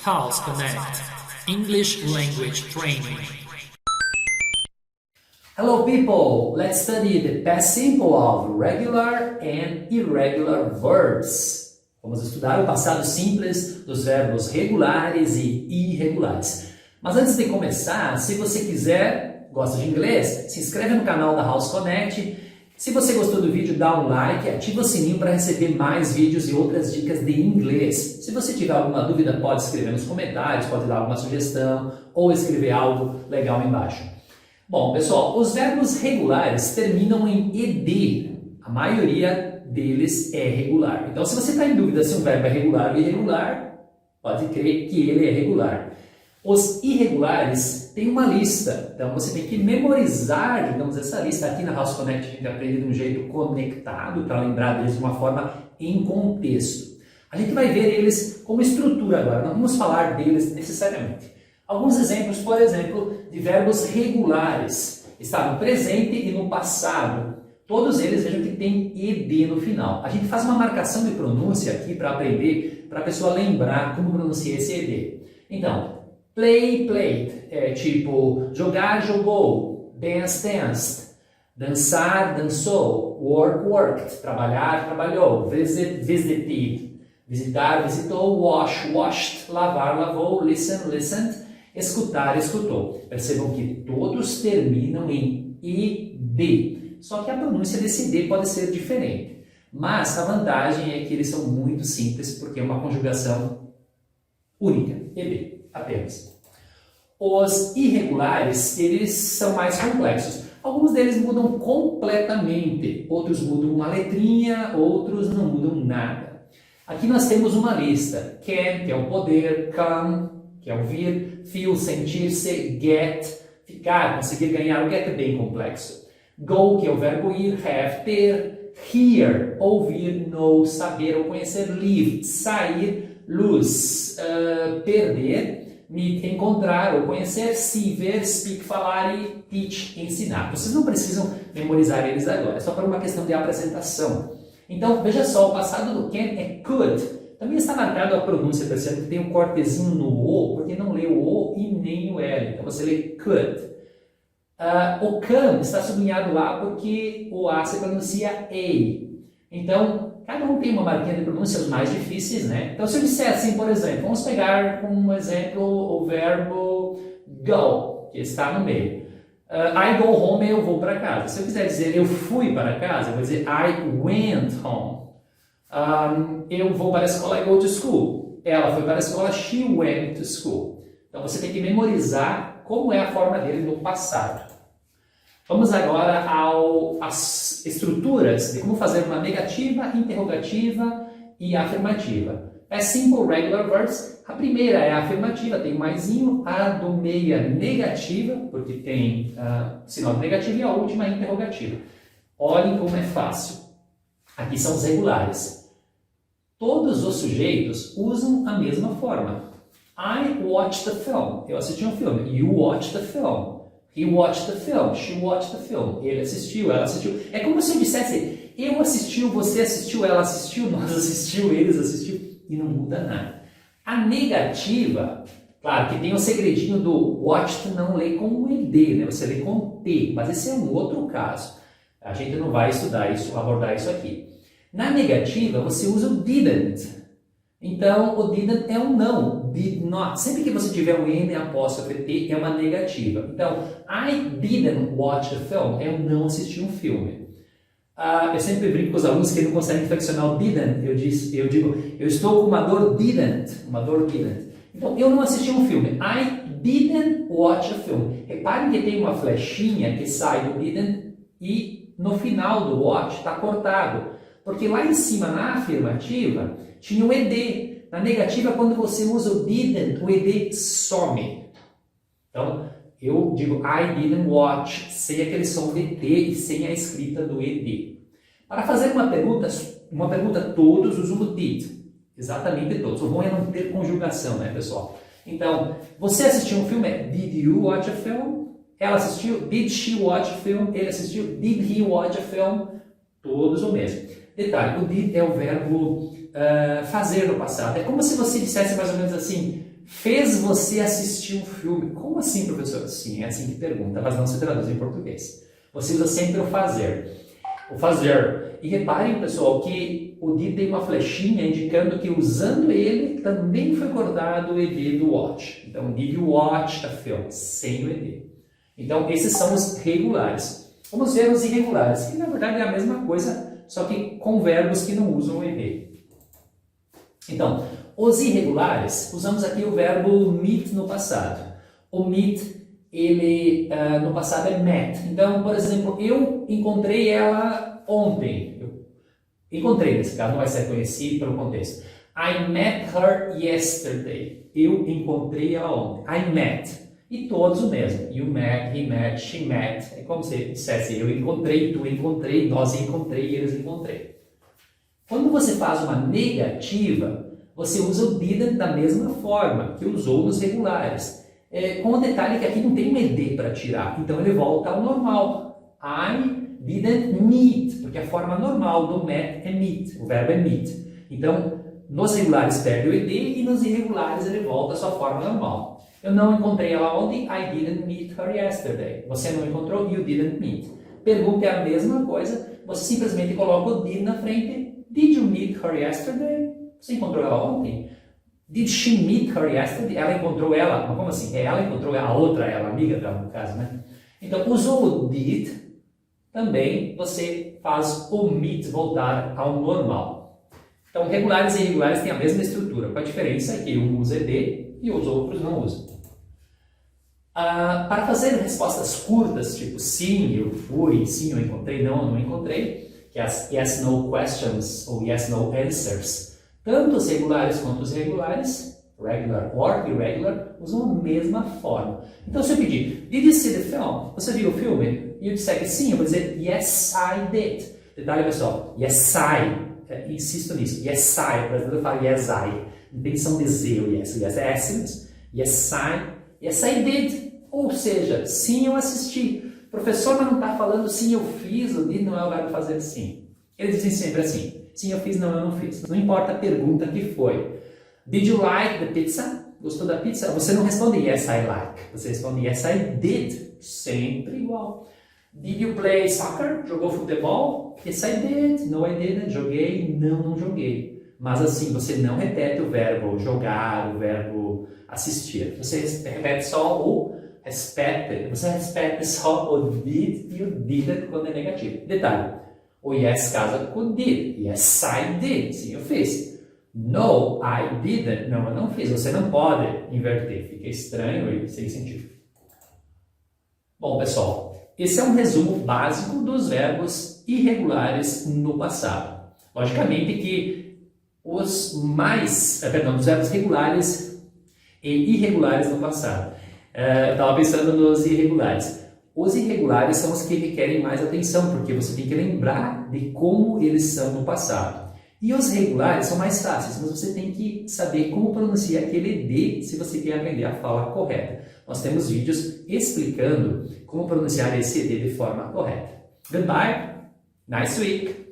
House Connect, English Language Training. Hello people, let's study the past simple of regular and irregular verbs. Vamos estudar o passado simples dos verbos regulares e irregulares. Mas antes de começar, se você quiser, gosta de inglês, se inscreve no canal da House Connect. Se você gostou do vídeo, dá um like, ativa o sininho para receber mais vídeos e outras dicas de inglês. Se você tiver alguma dúvida, pode escrever nos comentários, pode dar alguma sugestão ou escrever algo legal embaixo. Bom, pessoal, os verbos regulares terminam em ed. A maioria deles é regular. Então, se você está em dúvida se um verbo é regular ou irregular, pode crer que ele é regular. Os irregulares têm uma lista, então você tem que memorizar, digamos, essa lista. Aqui na House Connect a gente aprende de um jeito conectado para lembrar deles de uma forma em contexto. A gente vai ver eles como estrutura agora, não vamos falar deles necessariamente. Alguns exemplos, por exemplo, de verbos regulares. Está no presente e no passado. Todos eles, vejam que tem ed no final. A gente faz uma marcação de pronúncia aqui para aprender, para a pessoa lembrar como pronunciar esse ed. Então, play, played, é tipo jogar, jogou, dance, danced, dançar, dançou, work, worked, trabalhar, trabalhou, visit, visited, visitar, visitou, wash, washed, lavar, lavou, listen, listened, escutar, escutou. Percebam que todos terminam em ed, só que a pronúncia desse ed pode ser diferente. Mas a vantagem é que eles são muito simples, porque é uma conjugação única, ed. Apenas. Os irregulares, eles são mais complexos. Alguns deles mudam completamente, outros mudam uma letrinha, outros não mudam nada. Aqui nós temos uma lista. Can, que é o poder, come, que é o vir, feel, sentir-se, get, ficar, conseguir ganhar. O get é bem complexo. Go, que é o verbo ir, have, ter, hear, ouvir, know, saber ou conhecer, live, sair, lose, perder, meet, encontrar ou conhecer, see, ver, speak, falar e teach, ensinar. Vocês não precisam memorizar eles agora, é só para uma questão de apresentação. Então, veja só, o passado do can é could. Também está marcado a pronúncia, percebe que tem um cortezinho no O, porque não lê o O e nem o L. Então, você lê could. O can está sublinhado lá porque o A se pronuncia A. Então, cada um tem uma marquinha de pronúncia mais difíceis, né? Então, se eu disser assim, por exemplo, vamos pegar como exemplo o verbo go, que está no meio. I go home, eu vou para casa. Se eu quiser dizer eu fui para casa, eu vou dizer I went home. Eu vou para a escola, I go to school. Ela foi para a escola, she went to school. Então, você tem que memorizar como é a forma dele no passado. Vamos agora às estruturas de como fazer uma negativa, interrogativa e afirmativa. É simple regular verbs. A primeira é a afirmativa, tem maisinho. A do meio é negativa, porque tem sinal de negativo. E a última é interrogativa. Olhem como é fácil. Aqui são os regulares. Todos os sujeitos usam a mesma forma. I watched the film. Eu assisti um filme. You watched the film. He watched the film, she watched the film. Ele assistiu, ela assistiu. É como se eu dissesse, eu assisti, você assistiu, ela assistiu, nós assistiu, eles assistiu, e não muda nada. A negativa, claro que tem o segredinho do watched não lê com ed, né? Você lê com t, mas esse é um outro caso. A gente não vai estudar isso, abordar isso aqui. Na negativa, você usa o didn't. Então, o didn't é um não, did not. Sempre que você tiver um N apóstrofe T, é uma negativa. Então, I didn't watch a film, eu não assisti um filme. Eu sempre brinco com os alunos que não conseguem flexionar o didn't. Eu digo, eu estou com uma dor didn't. Então, eu não assisti um filme. I didn't watch a film. Reparem que tem uma flechinha que sai do didn't e no final do watch está cortado. Porque lá em cima, na afirmativa, tinha o ed. Na negativa, quando você usa o didn't, o ed some. Então, eu digo I didn't watch, sem aquele som de T e sem a escrita do ed. Para fazer uma pergunta todos usam o did. Exatamente todos. O bom é não ter conjugação, né, pessoal? Então, você assistiu um filme? Did you watch a film? Ela assistiu? Did she watch a film? Ele assistiu? Did he watch a film? Todos o mesmo. Detalhe, o did é o verbo fazer no passado. É como se você dissesse mais ou menos assim, fez você assistir um filme. Como assim, professor? Sim, é assim que pergunta, mas não se traduz em português. Você usa sempre o fazer. O fazer. E reparem, pessoal, que o did tem uma flechinha indicando que usando ele também foi guardado o ed do watch. Então, did you watch a film? Sem o ed. Então, esses são os regulares. Vamos ver os irregulares, que na verdade é a mesma coisa, só que com verbos que não usam o ed. Então, os irregulares, usamos aqui o verbo meet no passado. O meet, ele no passado é met. Então, por exemplo, eu encontrei ela ontem. Encontrei, nesse caso, não vai ser conhecido pelo contexto. I met her yesterday. Eu encontrei ela ontem. I met. E todos o mesmo. You met, he met, she met. É como se dissesse eu encontrei, tu encontrei, nós encontrei, eles encontrei. Quando você faz uma negativa, você usa o didn't da mesma forma que usou nos regulares. Com o detalhe que aqui não tem um ed para tirar. Então ele volta ao normal. I didn't meet, porque a forma normal do met é meet, o verbo é meet. Então, nos regulares perde o ed e nos irregulares ele volta à sua forma normal. Eu não encontrei ela ontem, I didn't meet her yesterday. Você não encontrou, you didn't meet. Pergunta é a mesma coisa, você simplesmente coloca o did na frente. Did you meet her yesterday? Você encontrou ela ontem? Did she meet her yesterday? Ela encontrou ela? Mas como assim? Ela encontrou a outra, ela, amiga dela no caso, né? Então, usou o did, também você faz o meet voltar ao normal. Então, regulares e irregulares têm a mesma estrutura, com a diferença que um usa ed e os outros não usam. Para fazer respostas curtas, tipo sim, eu fui, sim, eu encontrei, não, eu não encontrei, que é as yes, no questions ou yes, no answers, tanto os regulares quanto os irregulares, regular or irregular, usam a mesma forma. Então, se eu pedir, did you see the film? Você viu o filme? E eu disser que sim, eu vou dizer, yes, I did. Detalhe, pessoal, yes, I, insisto nisso, yes, I, o brasileiro fala yes, I, não tem som de Z, o yes é S mesmo. Yes, I did, ou seja, sim, eu assisti. Professor, mas não está falando sim, eu fiz, o did não é o verbo fazer sim. Eles dizem sempre assim, sim, eu fiz, não, eu não fiz. Não importa a pergunta que foi. Did you like the pizza? Gostou da pizza? Você não responde yes, I like. Você responde yes, I did. Sempre igual. Did you play soccer? Jogou futebol? Yes, I did. No, I didn't. Joguei? Não joguei. Mas assim, você não repete o verbo jogar, o verbo assistir. Você repete só o respect. Você repete só o did e o didn't quando é negativo. Detalhe. O yes casa com o did. Yes, I did. Sim, eu fiz. No, I didn't. Não, eu não fiz. Você não pode inverter. Fica estranho e sem sentido. Bom, pessoal, esse é um resumo básico dos verbos irregulares no passado. Logicamente que os verbos regulares e irregulares no passado. Eu estava pensando nos irregulares. Os irregulares são os que requerem mais atenção, porque você tem que lembrar de como eles são no passado. E os regulares são mais fáceis, mas você tem que saber como pronunciar aquele D se você quer aprender a fala correta. Nós temos vídeos explicando como pronunciar esse D de forma correta. Goodbye, nice week!